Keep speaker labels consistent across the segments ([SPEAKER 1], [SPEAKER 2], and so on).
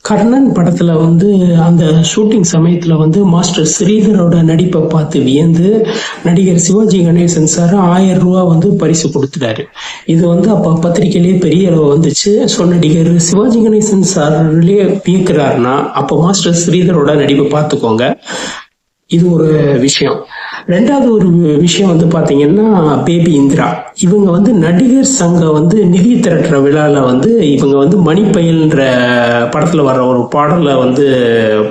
[SPEAKER 1] கர்ணன் படத்துல வந்து அந்த ஷூட்டிங் சமயத்துல வந்து மாஸ்டர் ஸ்ரீதரோட நடிப்பை பார்த்து வியந்து நடிகர் சிவாஜி கணேசன் சார் 1000 ரூபா வந்து பரிசு கொடுத்துட்டாரு. இது வந்து அப்ப பத்திரிகையிலேயே பெரிய அளவு வந்துச்சு. ஸோ நடிகர் சிவாஜி கணேசன் சார்லயே வியக்கிறாருன்னா அப்ப மாஸ்டர் ஸ்ரீதரோட நடிப்பை பார்த்துக்கோங்க. இது ஒரு விஷயம். ரெண்டாவது ஒரு விஷயம் வந்து பாத்தீங்கன்னா பேபி இந்திரா. இவங்க வந்து நடிகர் சங்கம் வந்து நிதி திரட்டுற விழால வந்து இவங்க வந்து மணிப்பயல்ன்ற படத்துல வர்ற ஒரு பாடலை வந்து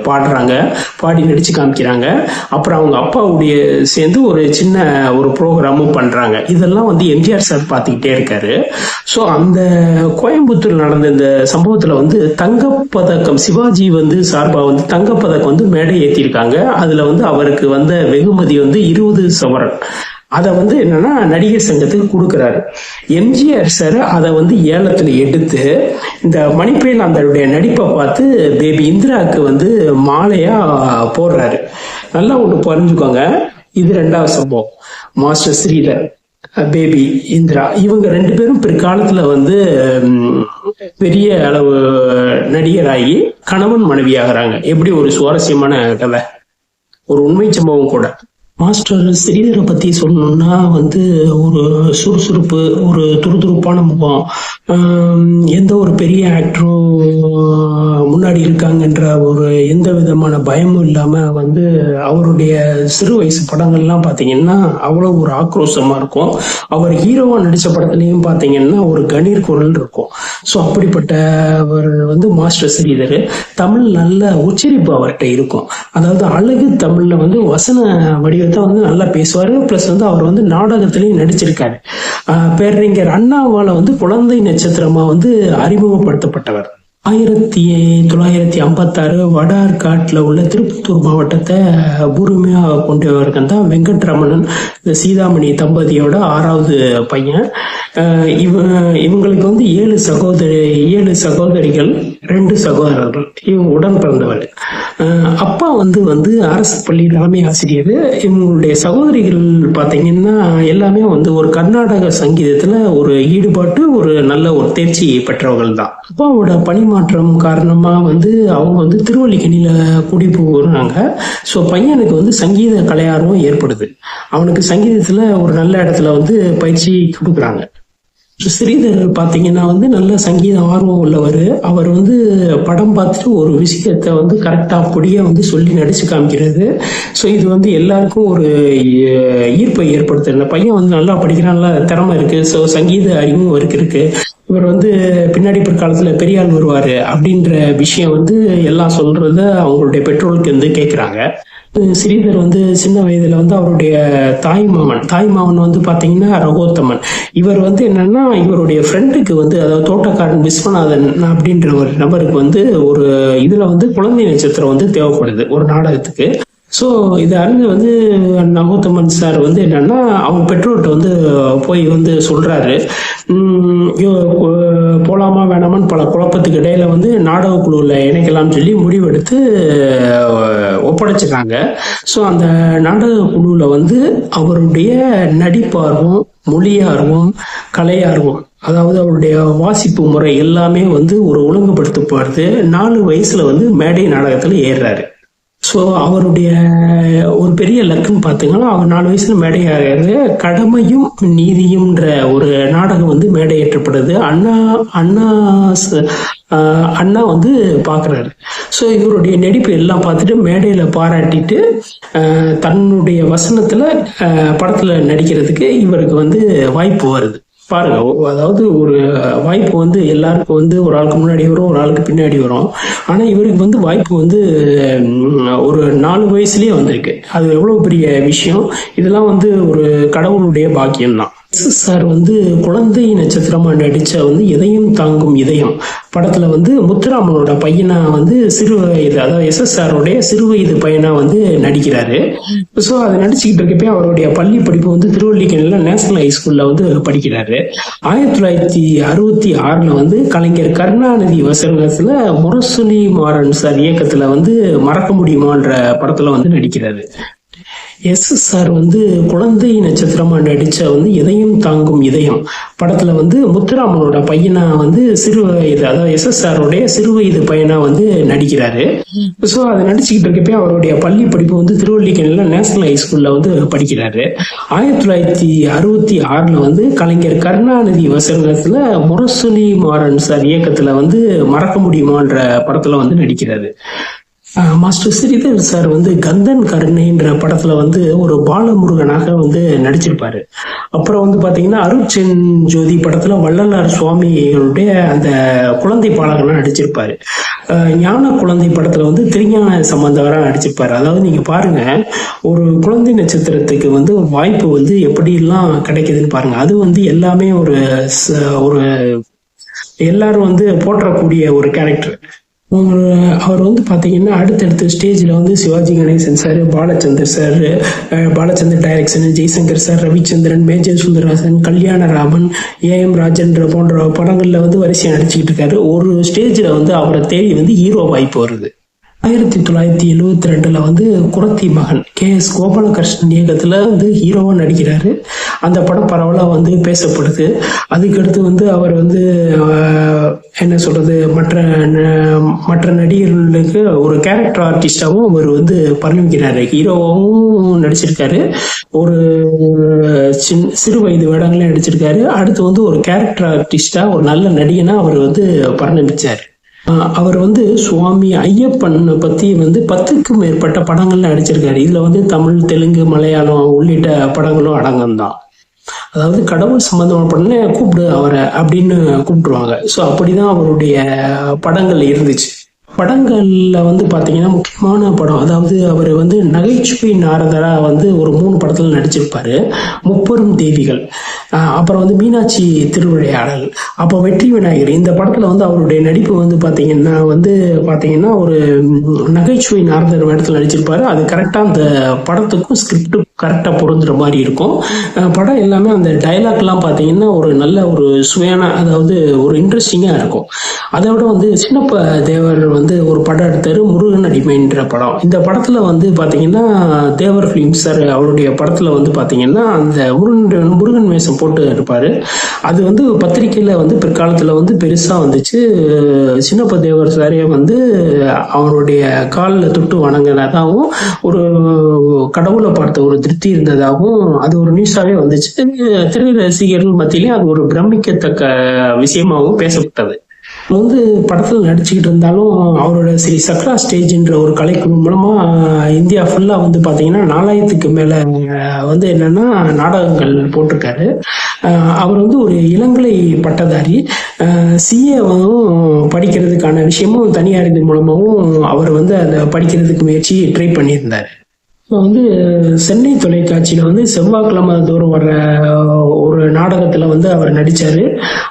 [SPEAKER 1] பாடுறாங்க, பாடி நடிச்சு காமிக்கிறாங்க. அப்புறம் அவங்க அப்பாவுடைய சேர்ந்து ஒரு சின்ன ஒரு ப்ரோக்ராமும் பண்றாங்க. இதெல்லாம் வந்து எம்ஜிஆர் சார் பார்த்துக்கிட்டே இருக்காரு. ஸோ அந்த கோயம்புத்தூர் நடந்த இந்த சம்பவத்துல வந்து தங்கப்பதக்கம் சிவாஜி வந்து சார்பா வந்து தங்கப்பதக்கம் வந்து மேடை ஏற்றிருக்காங்க. அதுல வந்து அவருக்கு வந்த வெகுமதி வந்து 20 சவரன். அதை வந்து என்னன்னா நடிகர் சங்கத்துக்கு கொடுக்குறாரு. எம்ஜிஆர் சார் அதை வந்து ஏலத்துல எடுத்து இந்த மணிப்பயல் அந்த நடிப்பை பார்த்து பேபி இந்திராவுக்கு வந்து மாலையா போடுறாரு. நல்லா ஒண்ணு புரிஞ்சுக்கோங்க. இது ரெண்டாவது சம்பவம். மாஸ்டர் ஸ்ரீதர், பேபி இந்திரா இவங்க 2 பேரும் பிற்காலத்துல வந்து பெரிய அளவு நடிகராகி கணவன் மனைவி ஆகிறாங்க. எப்படி ஒரு சுவாரஸ்யமான கதை, ஒரு உண்மை சம்பவம் கூட. மாஸ்டர் ஸ்ரீதரை பத்தி சொல்லணும்னா வந்து ஒரு சுறுசுறுப்பு, ஒரு துருதுருப்பான முகம், எந்த ஒரு பெரிய ஆக்டரும் முன்னாடி இருக்காங்கன்ற ஒரு எந்த விதமான பயமும் இல்லாம வந்து அவருடைய சிறு வயசு படங்கள்லாம் பாத்தீங்கன்னா அவ்வளவு ஒரு ஆக்ரோஷமா இருக்கும். அவர் ஹீரோவா நடிச்ச படத்துலயும் பாத்தீங்கன்னா ஒரு கணீர் குரல் இருக்கும். ஸோ அப்படிப்பட்டவர் வந்து மாஸ்டர் ஸ்ரீதர். தமிழ் நல்ல உச்சரிப்பு அவர்கிட்ட இருக்கும். அதாவது அழகு தமிழ்ல வந்து வசன வடிவத்தை வந்து நல்லா பேசுவாரு. பிளஸ் வந்து அவர் வந்து நாடகத்திலையும் நடிச்சிருக்காரு. பேரறிஞர் அண்ணாவால வந்து குழந்தை நட்சத்திரமா வந்து அறிமுகப்படுத்தப்பட்டவர். 1956 வடார்காட்டில் உள்ள திருப்பத்தூர் மாவட்டத்தை பூர்வீகமா கொண்டவர்கள் தான் வெங்கட்ரமணன், இந்த சீதாமணி தம்பதியோட 6வது பையன். இவங்களுக்கு வந்து 7 சகோதரிகள், 2 சகோதரர்கள். இவங்க உடன் பிறந்தவர். அப்பா வந்து அரசு பள்ளி தலைமை ஆசிரியர். இவங்களுடைய சகோதரிகள் பார்த்தீங்கன்னா எல்லாமே வந்து ஒரு கர்நாடக சங்கீதத்துல ஒரு ஈடுபாட்டு, ஒரு நல்ல ஒரு தேர்ச்சி பெற்றவர்கள் தான். அப்பாவோட பணிமாற்றம் காரணமா வந்து அவங்க வந்து திருவல்லிக்கேணியில குடி போகிறாங்க. ஸோ பையனுக்கு வந்து சங்கீத கலையார்வம் ஏற்படுது. அவனுக்கு சங்கீதத்துல ஒரு நல்ல இடத்துல வந்து பயிற்சி கொடுக்குறாங்க. ஸ்ரீதர் பாத்தீங்கன்னா வந்து நல்ல சங்கீத ஆர்வம் உள்ளவர். அவர் வந்து படம் பார்த்துட்டு ஒரு விஷயத்த வந்து கரெக்டா அப்படியே வந்து சொல்லி நடிச்சு காமிக்கிறது. ஸோ இது வந்து எல்லாருக்கும் ஒரு ஈர்ப்பை ஏற்படுத்துது. இந்த பையன் வந்து நல்லா படிக்கிறான், நல்லா திறமை இருக்கு, ஸோ சங்கீத அறிவும் அவருக்கு இருக்கு, இவர் வந்து பின்னாடி பிற்காலத்துல பெரிய ஆள் வருவாரு அப்படின்ற விஷயம் வந்து எல்லாம் சொல்றத அவங்களுடைய பெற்றோருக்கு வந்து கேட்கிறாங்க. ஸ்ரீதர் வந்து சின்ன வயதுல வந்து அவருடைய தாய்மாமன் வந்து பாத்தீங்கன்னா ரகோத்தமன். இவர் வந்து என்னன்னா இவருடைய ஃப்ரெண்டுக்கு வந்து, அதாவது தோட்டக்காரன் விஸ்வநாதன் அப்படின்ற ஒரு நபருக்கு வந்து ஒரு இதுல வந்து குழந்தை நட்சத்திரம் வந்து தேவைப்படுது ஒரு நாடகத்துக்கு. ஸோ இதை அறிஞ்சு வந்து நகோத்தமன் சார் வந்து என்னன்னா அவங்க பெற்றோர்கிட்ட வந்து போய் வந்து சொல்றாரு, போலாமா வேணாமான்னு பல குழப்பத்துக்கு இடையில வந்து நாடக குழுவில் இணைக்கலாம்னு சொல்லி முடிவெடுத்து ஒப்படைச்சிட்டாங்க. ஸோ அந்த நாடக குழுவில் வந்து அவருடைய நடிப்பார்வம், மொழியார்வம், கலையார்வம், அதாவது அவருடைய வாசிப்பு முறை எல்லாமே வந்து ஒரு ஒழுங்குபடுத்தப்படுது. 4 வயசுல வந்து மேடை நாடகத்துல ஏறுறாரு. ஸோ அவருடைய ஒரு பெரிய லக்குன்னு பார்த்தீங்கன்னா அவர் 4 வயசுல மேடையாகிறது. கடமையும் நீதியும்ன்ற ஒரு நாடகம் வந்து மேடையேற்றப்படுது. அண்ணா வந்து பாக்குறாரு. ஸோ இவருடைய நடிப்பு எல்லாம் பார்த்துட்டு மேடையில பாராட்டிட்டு தன்னுடைய வசனத்துல படத்துல நடிக்கிறதுக்கு இவருக்கு வந்து வாய்ப்பு வருது. பாருங்க, அதாவது ஒரு வாய்ப்பு வந்து எல்லாருக்கும் வந்து ஒரு ஆளுக்கு முன்னாடி வரும், ஒரு ஆளுக்கு பின்னாடி வரும். ஆனா இவருக்கு வந்து வாய்ப்பு வந்து ஒரு 4 வயசுலயே வந்திருக்கு. அது எவ்வளவு பெரிய விஷயம். இதெல்லாம் வந்து ஒரு கடவுளுடைய பாக்கியம் தான். சார் வந்து குழந்தை நட்சத்திரமா நடிச்ச வந்து இதயம் தாங்கும் இதயம் படத்துல வந்து முத்துராமனோட பையனா வந்து சிறு வயது, அதாவது SSRோடைய சிறு வயது பையனா வந்து நடிக்கிறாரு. ஸோ அதை நடிச்சுக்கிட்டு இருக்கப்பே அவருடைய பள்ளி படிப்பு வந்து திருவல்லிக்கேணியில நேஷனல் ஹைஸ்கூல்ல வந்து படிக்கிறாரு. 1966 வந்து கலைஞர் கருணாநிதி வசனத்துல முரசொலி மாறன் சார் இயக்கத்துல வந்து மறக்க முடியுமான்ற படத்துல வந்து நடிக்கிறாரு. எஸ்எஸ்ஆர் வந்து குழந்தை நட்சத்திரமா நடிச்ச வந்து இதயம் தாங்கும் இதயம் படத்துல வந்து முத்துராமனோட பையனா வந்து சிறு வயது, அதாவது எஸ்எஸ்ஆருடைய சிறு வயது பையனா வந்து நடிக்கிறாரு. ஸோ அதை நடிச்சுக்கிட்டு இருக்கப்பே அவருடைய பள்ளி படிப்பு வந்து திருவள்ளிக்கேணியில நேஷனல் ஹைஸ்கூல்ல வந்து படிக்கிறாரு. 1966 வந்து கலைஞர் கருணாநிதி வசனத்துல முரசொலி மாறன் சார் இயக்கத்துல வந்து மறக்க முடியுமான்ற படத்துல வந்து நடிக்கிறாரு. மாஸ்டர் ஸ்ரீதர் சார் வந்து கந்தன் கருணைன்ற படத்துல வந்து ஒரு பாலமுருகனாக வந்து நடிச்சிருப்பாரு. அப்புறம் வந்து பாத்தீங்கன்னா அருட்சென் ஜோதி படத்துல வள்ளலார் சுவாமிகளுடைய அந்த குழந்தை பாலகனா நடிச்சிருப்பாரு. ஞான குழந்தை படத்துல வந்து திருஞான சம்பந்தவரா நடிச்சிருப்பாரு. அதாவது நீங்க பாருங்க, ஒரு குழந்தை நட்சத்திரத்துக்கு வந்து வாய்ப்பு வந்து எப்படி எல்லாம் கிடைக்குதுன்னு பாருங்க. அது வந்து எல்லாமே ஒரு ஒரு எல்லாரும் வந்து போற்றக்கூடிய ஒரு கேரக்டர். அவர் வந்து பார்த்தீங்கன்னா அடுத்தடுத்த ஸ்டேஜில் வந்து Sivaji Ganesan sir, Balachander sir, Balachander direction, Jaishankar sir, Ravichandran, Major Sundararajan, Kalyanaraman, AM Rajendra போன்ற படங்களில் வந்து வரிசையாக நடிச்சுக்கிட்டு இருக்காரு. ஒரு ஸ்டேஜில் வந்து அவரை தேடி வந்து ஹீரோ வாய்ப்பு வருது. 1972 வந்து குறத்தி மகன் KS கோபாலகிருஷ்ணன் இயக்கத்துல வந்து ஹீரோவா நடிக்கிறாரு. அந்த படம் பரவலா வந்து பேசப்படுது. அதுக்கடுத்து வந்து அவர் வந்து என்ன சொல்றது, மற்ற நடிகர்களுக்கு ஒரு கேரக்டர் ஆர்டிஸ்டாவும் அவர் வந்து பரிணமிக்கிறாரு. ஹீரோவாவும் நடிச்சிருக்காரு, ஒரு சிறு வயது வேடங்களையும் நடிச்சிருக்காரு. அடுத்து வந்து ஒரு கேரக்டர் ஆர்டிஸ்டா, ஒரு நல்ல நடிகனா அவர் வந்து பரிணமிச்சாரு. அவர் வந்து சுவாமி ஐயப்பன் பத்தி வந்து 10க்கும் மேற்பட்ட படங்கள்ல நடிச்சிருக்காரு. இதுல வந்து தமிழ், தெலுங்கு, மலையாளம் உள்ளிட்ட படங்களும் அடங்கம் தான். அதாவது கடவுள் சம்பந்தமான படம் கூப்பிடு அவரை அப்படின்னு கூப்பிட்டுருவாங்க. ஸோ அப்படிதான் அவருடைய படங்கள் இருந்துச்சு. படங்கள்ல வந்து பாத்தீங்கன்னா முக்கியமான படம், அதாவது அவர் வந்து நகைச்சுவை நாரதரா வந்து ஒரு 3 படத்துல நடிச்சிருப்பாரு. முப்பெரும் தேவிகள், அப்புறம் வந்து மீனாட்சி திருவிளையாடல், அப்போ வெற்றி விநாயகர். இந்த படத்துல வந்து அவருடைய நடிப்பு வந்து பாத்தீங்கன்னா ஒரு நகைச்சுவை நாரதர் வேடத்துல நடிச்சிருப்பாரு. அது கரெக்டா அந்த படத்துக்கும் ஸ்கிரிப்ட் கரெக்டா பொருந்துற மாதிரி இருக்கும். படம் எல்லாமே அந்த டைலாக்லாம் பாத்தீங்கன்னா ஒரு நல்ல ஒரு சுவையான, அதாவது ஒரு இன்ட்ரெஸ்டிங்கா இருக்கும். அதை விட வந்து சின்னப்ப தேவர் வந்து ஒரு படம் எடுத்தாரு, முருகன் அடிமைன்ற படம். இந்த படத்துல வந்து பாத்தீங்கன்னா தேவர் பிலிம்ஸ் சார் அவருடைய படத்துல வந்து பாத்தீங்கன்னா அந்த முருகன் வேஷம் போட்டு இருப்பாரு. அது வந்து பத்திரிகையில வந்து பிற்காலத்துல வந்து பெருசா வந்துச்சு. சின்னப்ப தேவர் சாரே வந்து அவருடைய காலில் தொட்டு வணங்கினதாகவும், ஒரு கடவுளை பார்த்த ஒரு திருப்தி இருந்ததாகவும் அது ஒரு நியூஸாவே வந்துச்சு. திரை ரசிகர்கள் மத்தியிலே அது ஒரு பிரமிக்கத்தக்க விஷயமாகவும் பேசப்பட்டது. வந்து படத்தில் நடிச்சுக்கிட்டு இருந்தாலும் அவரோட ஸ்ரீ சக்ரா ஸ்டேஜ்ன்ற ஒரு கலைக்குழு மூலமா இந்தியா ஃபுல்லா வந்து பாத்தீங்கன்னா 4000க்கு மேல வந்து என்னன்னா நாடகங்கள் போட்டிருக்காரு. அவர் வந்து ஒரு இளங்கலை பட்டதாரி. CA-வும் படிக்கிறதுக்கான விஷயமும் தனியார் இது மூலமாகவும் அவர் வந்து அதை படிக்கிறதுக்கு முயற்சி ட்ரை பண்ணியிருந்தாரு. வந்து சென்னை தொலைக்காட்சியில வந்து செவ்வாய்க்கிழமை தோறும் வர்ற ஒரு நாடகத்துல வந்து அவர் நடிச்சாரு.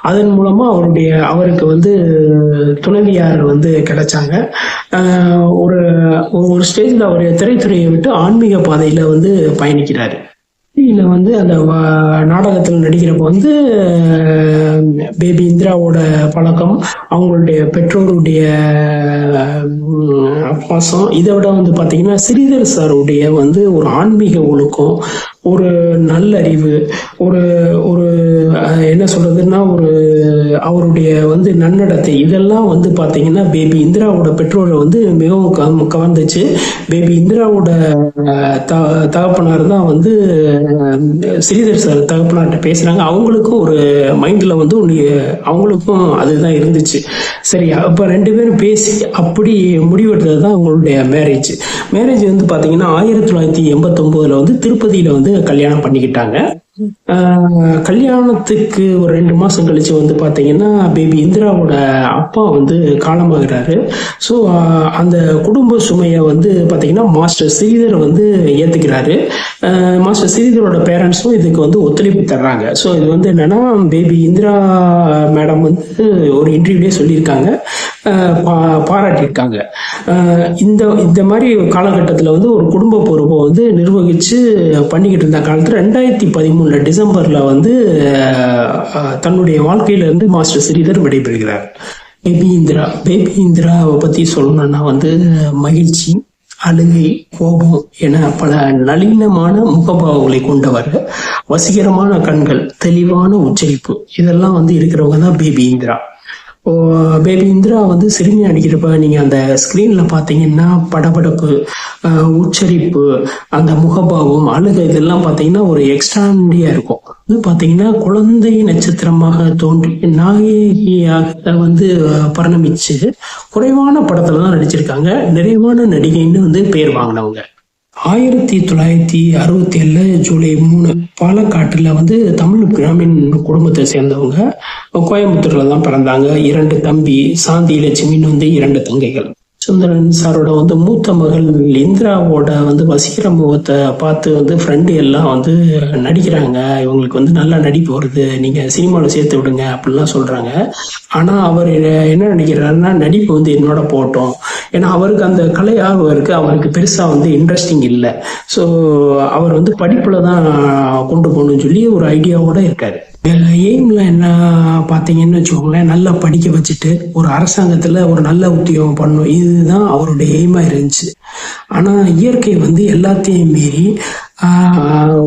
[SPEAKER 1] அதன் மூலமா அவருக்கு வந்து துணைவியார் வந்து கிடைச்சாங்க. ஒரு ஒரு ஸ்டேஜ்ல அவர் திரைத்துறையை விட்டு ஆன்மீக பாதையில வந்து பயணிக்கிறாரு. இதுல வந்து அந்த நாடகத்தில் நடிக்கிறப்ப வந்து பேபி இந்திராவோட பழக்கம், அவங்களுடைய பெற்றோருடைய பாசம், இதை விட வந்து பாத்தீங்கன்னா ஸ்ரீதர் சாருடைய வந்து ஒரு ஆன்மீக ஒழுக்கம், ஒரு நல்லறிவு, ஒரு ஒரு என்ன சொல்றதுன்னா ஒரு அவருடைய வந்து நன்னடத்தை, இதெல்லாம் வந்து பாத்தீங்கன்னா பேபி இந்திராவோட பெற்றோரை வந்து மிகவும் கவர்ந்துச்சு. பேபி இந்திராவோட தகப்பனார் தான் வந்து ஸ்ரீதர் சார் தகப்பனார்கிட்ட பேசுறாங்க. அவங்களுக்கும் ஒரு மைண்ட்ல வந்து அவங்களுக்கும் அதுதான் இருந்துச்சு. சரி, அப்ப 2 பேரும் பேசி அப்படி முடிவெடுத்தது தான் அவங்களுடைய மேரேஜ் வந்து பாத்தீங்கன்னா 1989 வந்து திருப்பதியில வந்து கல்யாணம் பண்ணிக்கிட்டாங்க. கல்யாணத்துக்கு ஒரு 2 மாசம் கழிச்சு வந்து பாத்தீங்கன்னா பேபி இந்திராவோட அப்பா வந்து காலமாகிறாரு. ஸோ அந்த குடும்ப சுமையை வந்து பாத்தீங்கன்னா மாஸ்டர் ஸ்ரீதர் வந்து ஏத்துக்கிறாரு. மாஸ்டர் ஸ்ரீதரோட பேரண்ட்ஸும் இதுக்கு வந்து ஒத்துழைப்பு தர்றாங்க. ஸோ இது வந்து என்னன்னா பேபி இந்திரா மேடம் வந்து ஒரு இன்டர்வியூலேயே சொல்லியிருக்காங்க, பாராட்டியிருக்காங்க. இந்த மாதிரி காலகட்டத்தில் வந்து ஒரு குடும்ப பொறுப்பை வந்து நிர்வகிச்சு பண்ணிக்கிட்டு இருந்த காலத்தில் 2013 டிசம்பர்ல வந்து தன்னுடைய வாழ்க்கையில இருந்து மாஸ்டர் ஸ்ரீதர் விடைபெறுகிறார். பேபி இந்திராவை பத்தி சொல்லணும்னா வந்து மகிழ்ச்சி, அழுகை, கோபம் என பல நளினமான முகபாவங்களை கொண்டவர். வசீகரமான கண்கள், தெளிவான உச்சரிப்பு, இதெல்லாம் வந்து இருக்கிறவங்க தான் பேபி இந்திரா. பேபி இந்திரா வந்து சிறுமி அடிக்கிறப்ப நீங்க அந்த ஸ்கிரீன்ல பாத்தீங்கன்னா படபடப்பு, உச்சரிப்பு, அந்த முகபாவம், அழுகை, இதெல்லாம் பாத்தீங்கன்னா ஒரு எக்ஸ்ட்ராண்டியா இருக்கும். இது பாத்தீங்கன்னா குழந்தை நட்சத்திரமாக தோன்றி நாயகியாக வந்து பரிணமிச்சு குறைவான படத்துல தான் நடிச்சிருக்காங்க. நிறைவான நடிகைன்னு வந்து பேர் வாங்கினவங்க. 1967 ஜூலை 3 பாலக்காட்டுல வந்து தமிழ் பிராமின் குடும்பத்தை சேர்ந்தவங்க. கோயம்புத்தூர்ல தான் பிறந்தாங்க. 2 தம்பி, சாந்தி லட்சுமின்னு வந்து 2 தங்கைகள். சுந்தரன் சாரோட வந்து மூத்த மகள் இந்திராவோட வந்து வசீகர முகத்தை பார்த்து வந்து ஃப்ரெண்டு எல்லாம் வந்து நடிக்கிறாங்க, இவங்களுக்கு வந்து நல்லா நடிப்பு வருது, நீங்க சினிமாவில் சேர்த்து விடுங்க அப்படிலாம் சொல்றாங்க. ஆனா அவர் என்ன நினைக்கிறாருன்னா, நடிப்பு வந்து என்னோட போட்டோம். ஏன்னா அவருக்கு அந்த கலை ஆர்வம் இருக்கு, அவருக்கு பெருசா வந்து இன்ட்ரெஸ்டிங் இல்லை. ஸோ அவர் வந்து படிப்புல தான் கொண்டு போகணும்னு சொல்லி ஒரு ஐடியாவோட இருக்காரு. எய்ம்ல என்ன பார்த்தீங்கன்னு வச்சுக்கோங்களேன், நல்லா படிக்க வச்சுட்டு ஒரு அரசாங்கத்துல ஒரு நல்ல உத்தியோகம் பண்ணும், இதுதான் அவருடைய எய்மா இருந்துச்சு. ஆனா இயற்கை வந்து எல்லாத்தையும் மீறி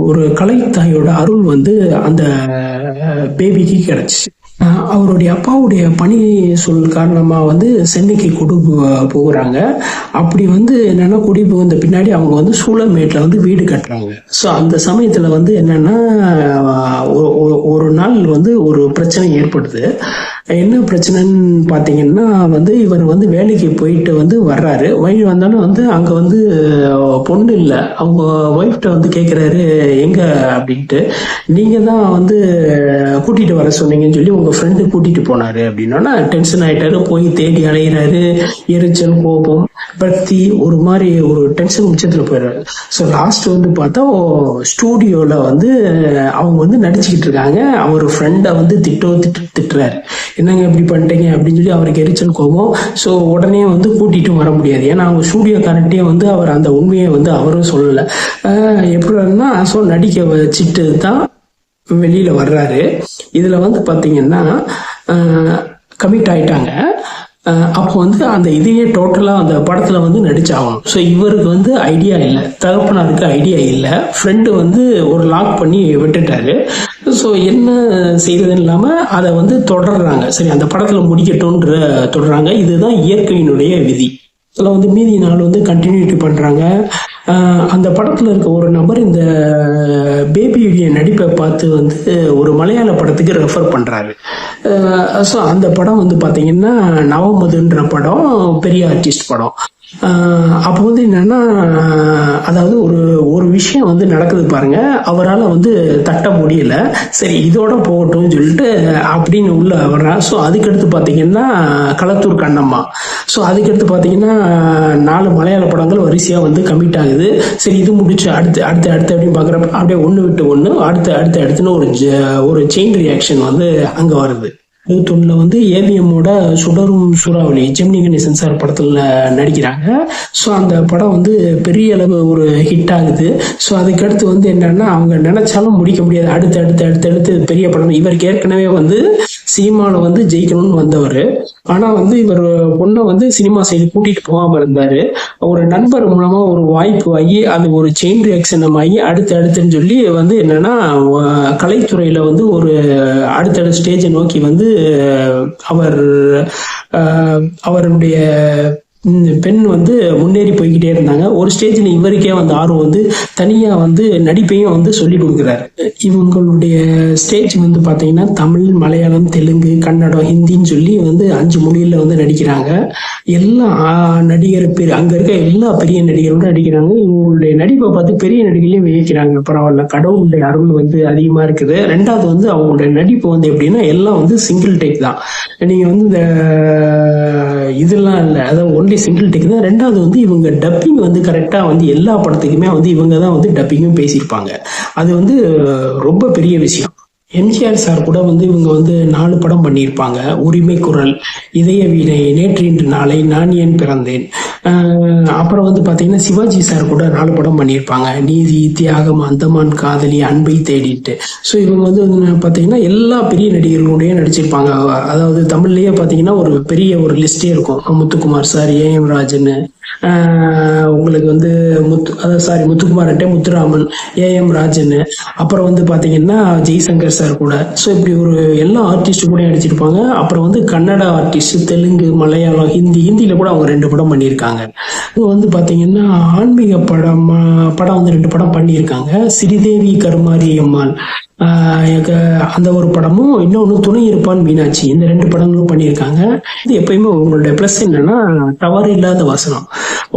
[SPEAKER 1] ஒரு கலைத்தாயோட அருள் வந்து அந்த பேபிக்கு கிடைச்சு. அவருடைய அப்பாவுடைய பணி சொல் காரணமா வந்து சென்னைக்கு குடி போகிறாங்க. அப்படி வந்து என்னன்னா குடி புகுந்த பின்னாடி அவங்க வந்து சூளமேட்ல வந்து வீடு கட்டுறாங்க. ஸோ அந்த சமயத்துல வந்து என்னன்னா ஒரு நாள் வந்து ஒரு பிரச்சனை ஏற்படுது. என்ன பிரச்சனைன்னு பார்த்தீங்கன்னா வந்து இவர் வந்து வேலைக்கு போயிட்டு வந்து வர்றாரு. வழி வந்தாலும் வந்து அங்கே வந்து பொண்ணு இல்லை. அவங்க ஒய்ஃப்ட வந்து கேட்குறாரு எங்க அப்படின்ட்டு. நீங்கள் தான் வந்து கூட்டிகிட்டு வர சொன்னீங்கன்னு சொல்லி உங்கள் ஃப்ரெண்டு கூட்டிகிட்டு போனாரு அப்படின்னா டென்ஷன் ஆகிட்டாரு. போய் தேடி அலைகிறாரு. எரிச்சல், கோபம், பக்தி, ஒரு மாதிரி ஒரு டென்ஷன் உச்சத்தில் போயிடுறாரு. ஸோ லாஸ்ட் வந்து பார்த்தா ஸ்டூடியோவில் வந்து அவங்க வந்து நடிச்சுக்கிட்டு இருக்காங்க. அவர் ஃப்ரெண்டை வந்து திட்டுறாரு, என்னங்க இப்படி பண்ணிட்டீங்க அப்படின்னு சொல்லி அவருக்கு எரிச்சல் கோபம். ஸோ உடனே வந்து கூட்டிட்டு வர முடியாது. ஏன்னா அவங்க ஸ்டூடியோ காரண்ட்டே வந்து அவர் அந்த உண்மையை வந்து அவரும் சொல்லலை. எப்படின்னா ஸோ நடிக்க வச்சுட்டு தான் வெளியில வர்றாரு. இதுல வந்து பாத்தீங்கன்னா கமிட் ஆயிட்டாங்க. அப்போ வந்து அந்த இதையே டோட்டலாக அந்த படத்தில் வந்து நடிச்சாகணும். ஸோ இவருக்கு வந்து ஐடியா இல்லை, தகப்பனாருக்கு ஐடியா இல்லை. ஃப்ரெண்டு வந்து ஒரு லாக் பண்ணி விட்டுட்டாரு. ஸோ என்ன செய்யறதுன்னு இல்லாமல் அதை வந்து தொடர்றாங்க. சரி அந்த படத்தில் முடிக்கட்டும்ன்ற தொடர்றாங்க. இதுதான் இயற்கையினுடைய விதி. அதில் வந்து மீதி நாள் வந்து கண்டினியூட்டி பண்ணுறாங்க. அந்த படத்தில் இருக்க ஒரு நபர் இந்த பேபியுடைய நடிப்பை பார்த்து வந்து ஒரு மலையாள படத்துக்கு ரெஃபர் பண்ணுறாரு. ஸோ அந்த படம் வந்து பார்த்தீங்கன்னா நவமதுன்ற படம், பெரிய ஆர்டிஸ்ட் படம். அப்போ வந்து என்னன்னா, அதாவது ஒரு விஷயம் வந்து நடக்குது பாருங்க, அவரால் வந்து தட்ட முடியல. சரி இதோட போகட்டும்னு சொல்லிட்டு அப்படின்னு உள்ள வர்றா. ஸோ அதுக்கடுத்து பார்த்தீங்கன்னா களத்தூர் கண்ணம்மா. ஸோ அதுக்கடுத்து பார்த்தீங்கன்னா 4 மலையாள படங்கள் வரிசையாக வந்து கமிட் ஆகுது. சரி இது முடிச்சு அடுத்து அடுத்து அடுத்து அப்படின்னு பார்க்குறப்ப அப்படியே ஒன்று விட்டு ஒன்று அடுத்துன்னு ஒரு செயின் ரியாக்ஷன் வந்து அங்கே வருது. 1991 வந்து ஏவிஎம்மோட சுடரும் சூறாவளி ஜெமினி கணேசன் சார் படத்தில் நடிக்கிறாங்க. ஸோ அந்த படம் வந்து பெரிய அளவு ஒரு ஹிட் ஆகுது. ஸோ அதுக்கடுத்து வந்து என்னன்னா அவங்க நினைச்சாலும் முடிக்க முடியாது. அடுத்து பெரிய படம். இவருக்கு ஏற்கனவே வந்து சினிமாவில் வந்து ஜெயிக்கணும்னு வந்தவர். ஆனால் வந்து இவர் பொண்ணை வந்து சினிமா சைடு கூட்டிகிட்டு போகாமல் இருந்தார். ஒரு நண்பர் மூலமாக ஒரு வாய்ப்பு ஆகி அது ஒரு செயின் ரியாக்ஷன் ஆகி அடுத்துன்னு சொல்லி வந்து என்னன்னா கலைத்துறையில் வந்து ஒரு அடுத்தடுத்த ஸ்டேஜை நோக்கி வந்து அவருடைய பெண் வந்து முன்னேறி போய்கிட்டே இருந்தாங்க. ஒரு ஸ்டேஜில் இவருக்கே வந்து ஆர்வம் வந்து தனியாக வந்து நடிப்பையும் வந்து சொல்லி கொடுக்குறாரு. இவங்களுடைய ஸ்டேஜ் வந்து பார்த்தீங்கன்னா தமிழ், மலையாளம், தெலுங்கு, கன்னடம், ஹிந்தின்னு சொல்லி வந்து 5 மொழியில் வந்து நடிக்கிறாங்க. எல்லா நடிகர் அங்கே இருக்க எல்லா பெரிய நடிகரோட நடிக்கிறாங்க. இவங்களுடைய நடிப்பை பார்த்து பெரிய நடிகர்களையும் வியக்கிறாங்க. பரவாயில்ல, கடவுளுடைய அருள் வந்து அதிகமாக இருக்குது. 2வது வந்து அவங்களுடைய நடிப்பு வந்து எப்படின்னா எல்லாம் வந்து சிங்கிள் டேக் தான். நீங்கள் வந்து இந்த இதெல்லாம் இல்லை, அதாவது ஒன்லி சிங்கிள் டேக் தான். 2வது வந்து இவங்க டப்பிங் வந்து கரெக்டாக வந்து எல்லா படத்துக்குமே வந்து இவங்க தான் வந்து டப்பிங்கும் பேசியிருப்பாங்க. அது வந்து ரொம்ப பெரிய விஷயம். எம்ஜிஆர் சார் கூட வந்து இவங்க வந்து 4 படம் பண்ணியிருப்பாங்க. உரிமை குரல், இதய வீணை, நேற்று இன்று நாளை, நான் ஏன் பிறந்தேன், அப்புறம் வந்து பாத்தீங்கன்னா சிவாஜி சார் கூட 4 படம் பண்ணியிருப்பாங்க. நீதி, தியாகம், அந்தமான் காதலி, அன்பை தேடிட்டு. ஸோ இவங்க வந்து பாத்தீங்கன்னா எல்லா பெரிய நடிகர்களுடைய நடிச்சிருப்பாங்க. அதாவது தமிழ்லயே பாத்தீங்கன்னா ஒரு பெரிய ஒரு லிஸ்டே இருக்கும். முத்துக்குமார் சார், ஏஎம் ராஜன், உங்களுக்கு வந்து முத்துக்குமார்ட்டே முத்துராமன், ஏஎம் ராஜன், அப்புறம் வந்து பாத்தீங்கன்னா ஜெய்சங்கர் சார் கூட. ஸோ இப்படி ஒரு எல்லா ஆர்டிஸ்ட் கூட நடிச்சிருப்பாங்க. அப்புறம் வந்து கன்னடா ஆர்டிஸ்ட், தெலுங்கு, மலையாளம், ஹிந்தியில கூட அவங்க 2 படம் பண்ணியிருக்காங்க. இது வந்து பாத்தீங்கன்னா ஆன்மீக படம் வந்து 2 படம் பண்ணியிருக்காங்க. ஸ்ரீதேவி கருமாரி அம்மாள் அந்த ஒரு படமும், இன்னொன்னு துணை இருப்பான் மீனாட்சி, இந்த 2 படங்களும் பண்ணியிருக்காங்க. இது எப்பயுமே உங்களுடைய பிளஸ் என்னன்னா தவறு இல்லாத வசனம்,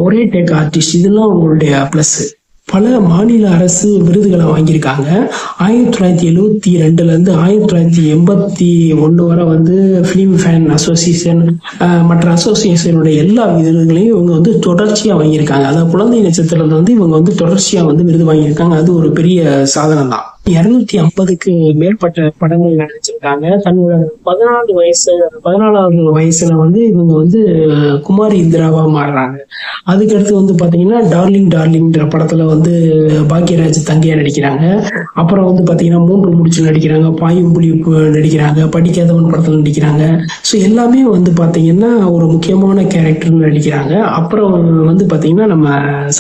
[SPEAKER 1] ஒரே டேக் ஆர்டிஸ்ட், இதெல்லாம் உங்களுடைய பிளஸ். பல மாநில அரசு விருதுகளை வாங்கியிருக்காங்க. 1972 இருந்து 1981 வரை வந்து பிலிம் ஃபேன் அசோசியேஷன் மற்ற அசோசியேஷனுடைய எல்லா விருதுகளையும் இவங்க வந்து தொடர்ச்சியா வாங்கியிருக்காங்க. அதாவது குழந்தை நட்சத்திரத்துல வந்து இவங்க வந்து தொடர்ச்சியா வந்து விருது வாங்கியிருக்காங்க. அது ஒரு பெரிய சாதனை தான். 250க்கு மேற்பட்ட படங்கள் நடிச்சிருக்காங்க. தன்னோட 14வது வயசுல வந்து இவங்க வந்து குமாரி இந்திராவா மாறுறாங்க. அதுக்கடுத்து வந்து பாத்தீங்கன்னா டார்லிங்ன்ற படத்துல வந்து பாக்யராஜ் தங்கையா நடிக்கிறாங்க. அப்புறம் வந்து பாத்தீங்கன்னா 3 முடிச்சு நடிக்கிறாங்க, பாயும் புலி நடிக்கிறாங்க, படிக்காதவன் படத்துல நடிக்கிறாங்க. ஸோ எல்லாமே வந்து பாத்தீங்கன்னா ஒரு முக்கியமான கேரக்டர் நடிக்கிறாங்க. அப்புறம் வந்து பாத்தீங்கன்னா நம்ம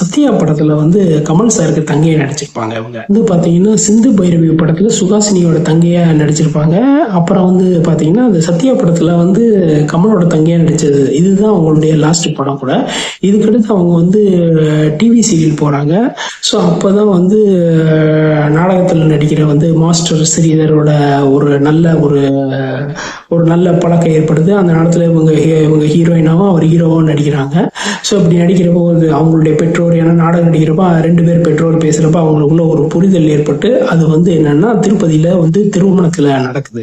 [SPEAKER 1] சத்யா படத்துல வந்து கமல் சாருக்கு தங்கையா நடிச்சிருப்பாங்க. இவங்க வந்து பாத்தீங்கன்னா சிந்து பைரவி படத்துல சுகாசினியோட தங்கையா நடிச்சிருப்பாங்க. அப்புறம் வந்து பாத்தீங்கன்னா அந்த சத்யா படத்துல வந்து கமலோட தங்கையா நடிச்சது. இதுதான் அவங்களுடைய லாஸ்ட் படம் கூட. இதுக்கடுத்து அவங்க வந்து டிவி சீரியல் போறாங்க. ஸோ அப்பதான் வந்து நாடகத்தில் நடிக்கிற வந்து மாஸ்டர் ஸ்ரீதரோட ஒரு நல்ல பழக்கம் ஏற்படுது. அந்த நேரத்துல இவங்க ஹீரோயினாவும் அவர் ஹீரோவும் நடிக்கிறாங்க. ஸோ இப்படி நடிக்கிறப்போ அவங்களுடைய பெற்றோர், ஏன்னா நாடகம் நடிக்கிறப்ப 2 பேர் பெற்றோர் பேசுறப்ப அவங்களுக்குள்ள ஒரு புரிதல் ஏற்பட்டு அது வந்து என்னன்னா திருப்பதியில வந்து திருமணத்துல நடக்குது.